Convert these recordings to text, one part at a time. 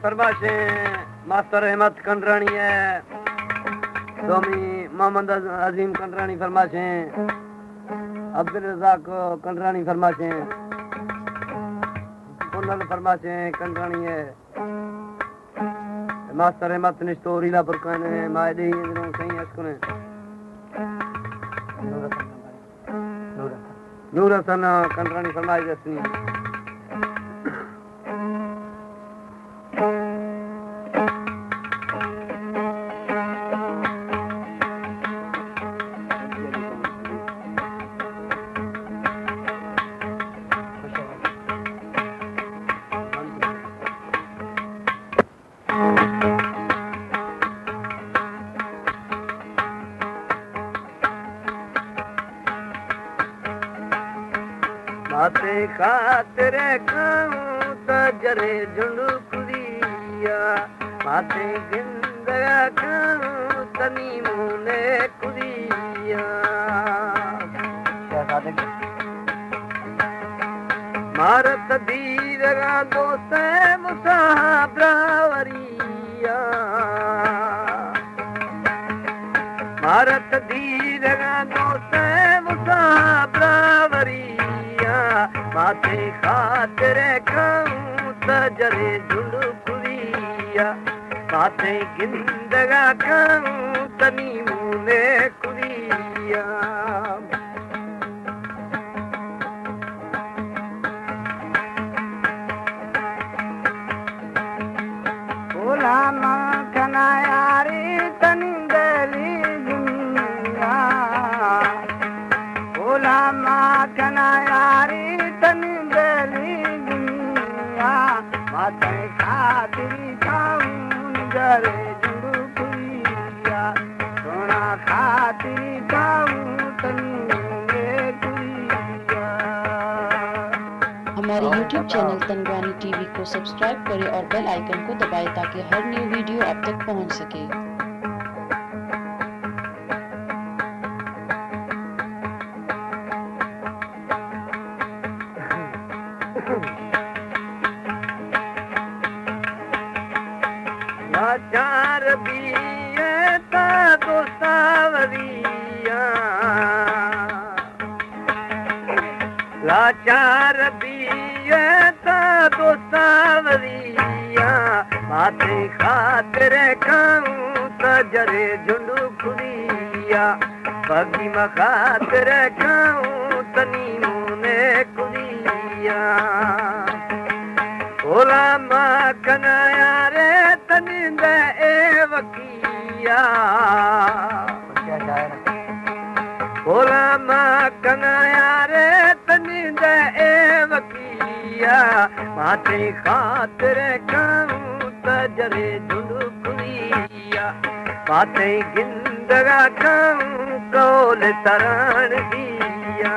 फरमाशे master Ahmad Kandrani है, स्वामी मोहम्मद अजीम कंडरानी फरमाशे, अब्दुल रजाक कंडरानी फरमाशे, पुनल फरमाशे कंडरानी है, master Ahmad निष्ठोरीला पुरकान है, मायदे इधरों कहीं अस्कुने नूर हसन कंडरानी फरमाई जसनी माते खातिर कहूँ तो जरे झुंडुकुरिया, माते गिंदगा कहूँ तनी मुने कुरिया, मारत दीरगा दोस्ते मुसाब्रावरिया, मारत दीरगा दोस्ते मुसाब्रावरिया, माते खातिर कहूँ तो जरे झुंडुकुरिया, माते गिंदगा कहूँ तनी मुने कुरिया, बोला मखना यारी तनी दली दुनिया, बोला मखना यारी तनी दली दुनिया, माते खातिर कहूँ जरे झुंडुकुरिया, सोना खातिर कहूँ तनी मुने कुरिया। हमारे YouTube चैनल तनवानी टीवी को सब्सक्राइब करें और बेल आइकन को दबाएं ताकि हर न्यू वीडियो आप तक पहुंच सके। लाचार बिये ता दोस्तावरिया, लाचार बिये ता दोस्तावरिया, माते खातिर कहूँ तो जरे झुंडुकुरिया, बगी मखातिर कहूँ तनी मुने कुरिया, बोला मखना यारे तनी दे वकिया, बोला मखना यारे तनी दे वकिया, माते खातिर कहूँ तो जरे झुंडुकुरिया, माते गिंदगा कहूँ कौल तरान दिया,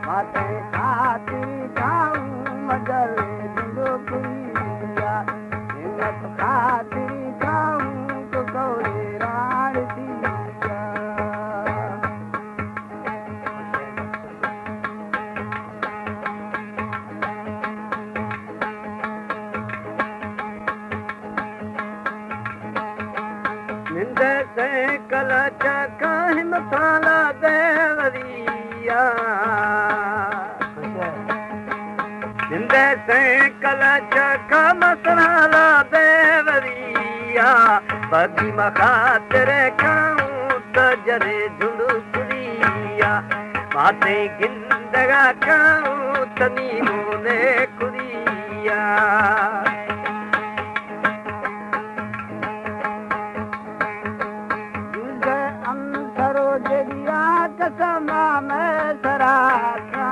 माते खातिर कहूँ मजरे झुंडुकुरिया, हिम्मत खातिर कहूँ तो गौरे राण दिया। निंदे से कलचा काहे मसाला देवरिया, निंदे से कलचा का मसाला देवरिया, बगी मखातिर कहूँ तो जरे झुंडुकुरिया, माते गिंदगा कहूँ तनी मुने कुरिया, कसमा में सराखा,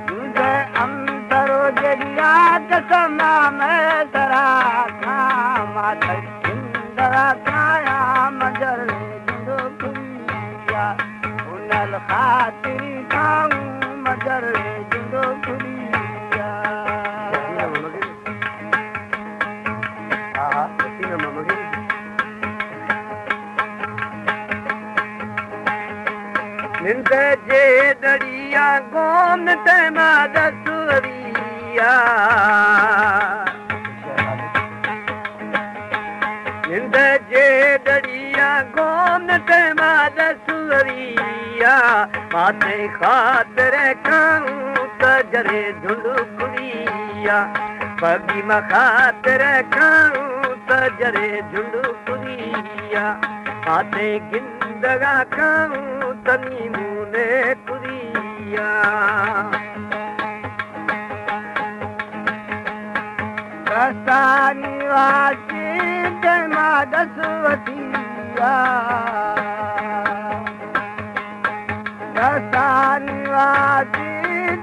तुझे अंतरो जरिया कसमा में सराखा, माथे इंदरा छाया मजरे झुंडुकुरिया। कुड़िया उनल खातिर खाऊं मजर जुंडो कुड़िया निंद जे दरिया गोम ते मादसुरिया निंद जे दरिया गोम ते मादसुरिया माथे खातिर खाऊं तजरे झुंडुकुरिया बगी मां खातिर खाऊं तजरे झुंडुकुरिया माथे गिंदगा खाऊं तनी मुने कुरिया कसानी वाची जमा दसवतिया कसानी वाची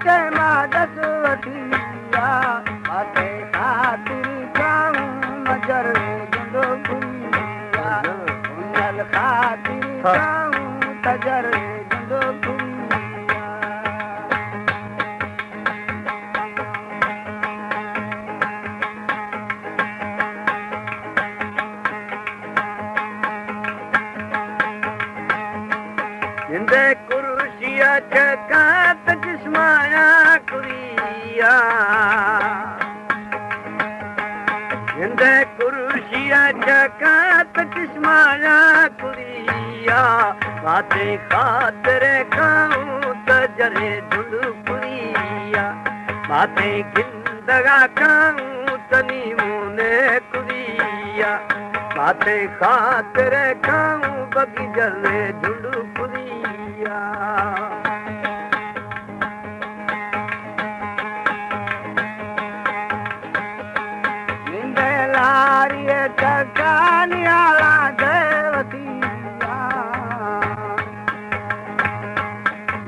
जमा दसवतिया माथे खातिर खाऊं मजर जुंडो कुरिया उनल खातिर खाऊं तजर जुंडो कुरिया जिंदे कुर्सिया चकात जिस्माया कुरिया जिंदे कुर्सिया चकात जिस्माया कुरिया माथे खातिर खाऊं तजरे झुंडुकुरिया माथे गिंदगा खाऊं तनी मुने कुरिया माथे खातिर खाऊं बगी जले झुंडुकुरिया निंदे लारिये चकानियाला देवतिया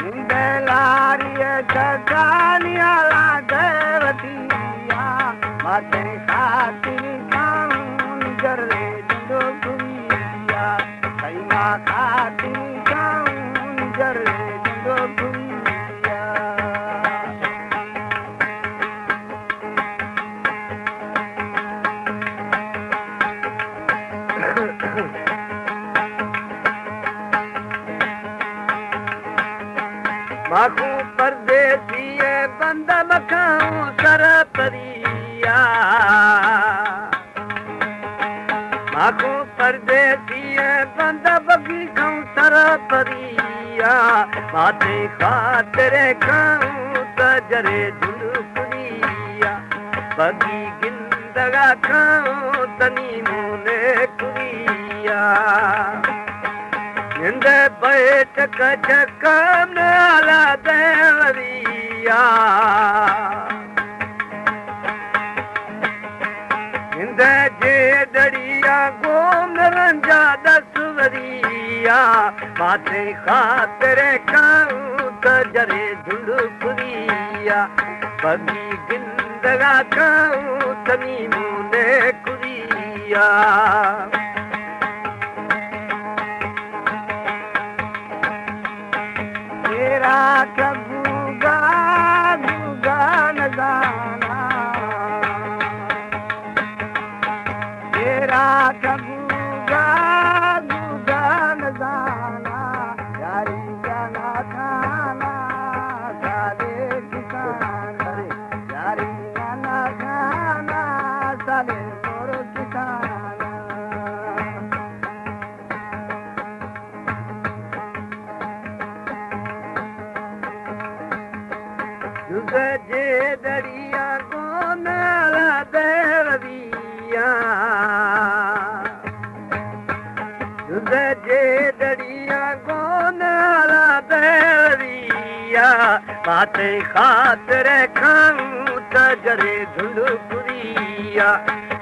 निंदे लारिये चकानियाला देवतिया माथे खातिर खाऊं जरे झुंडुकुरिया कैमा खातिर खाऊं जरे झुंडुकुरिया माखू परदेसी बंद मखाऊं सरपरिया माखू परदेसी बंद बगी खाऊं सरपरिया माथे खातिर खाऊं तजरे झुंडुकुरिया बगी गिंदगा खाऊं तनी मुने कुरिया निंद बैठ कचकम नाला देवरिया निंद जे दरिया गोम रंजा दसवरिया माथे खातिर खाऊं तजरे झुंडुकुरिया बगी गिंदगा खाऊं तनी मुने कुरिया तेरा कबूगा गुगा नजाना तेरा कबूगा गुगा नजाना यारी जाना खाना साले किसान यारी जाना खाना साले मोर किसान जे दरिया गोनाला देवरिया जे दरिया गोनाला देवरिया माथे खातिर खाऊं तजरे झुंडुकुरिया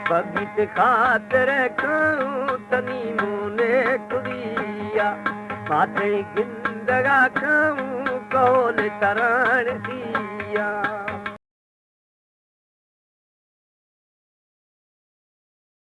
बगीचे खातिर खाऊं तनी मुने कुरिया माथे गिंदगा खाऊं कौल तरण सिया